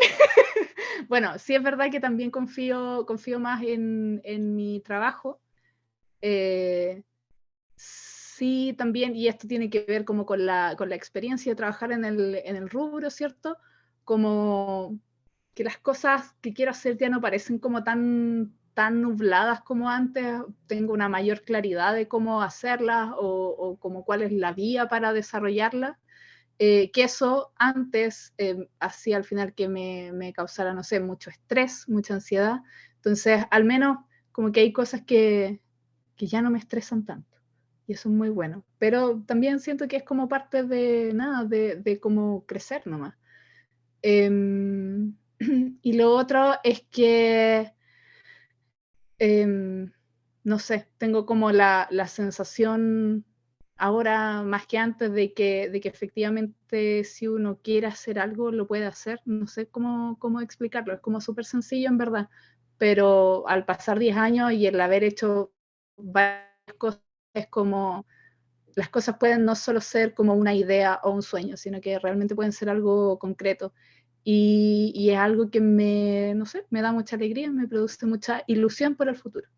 Bueno, sí es verdad que también confío más en mi trabajo. Sí, también, y esto tiene que ver como con la experiencia de trabajar en el rubro, ¿cierto? Como que las cosas que quiero hacer ya no parecen como tan nubladas como antes. Tengo una mayor claridad de cómo hacerlas, o como cuál es la vía para desarrollarlas. Que eso antes hacía al final que me causara, no sé, mucho estrés, mucha ansiedad. Entonces, al menos como que hay cosas que ya no me estresan tanto. Y eso es muy bueno. Pero también siento que es como parte de nada, de cómo crecer nomás. Y lo otro es que, no sé, tengo como la sensación ahora más que antes de que efectivamente si uno quiere hacer algo, lo puede hacer. No sé cómo explicarlo, es como súper sencillo en verdad, pero al pasar 10 años y el haber hecho varias cosas, es como las cosas pueden no solo ser como una idea o un sueño, sino que realmente pueden ser algo concreto. Y es algo que no sé, me da mucha alegría, me produce mucha ilusión por el futuro.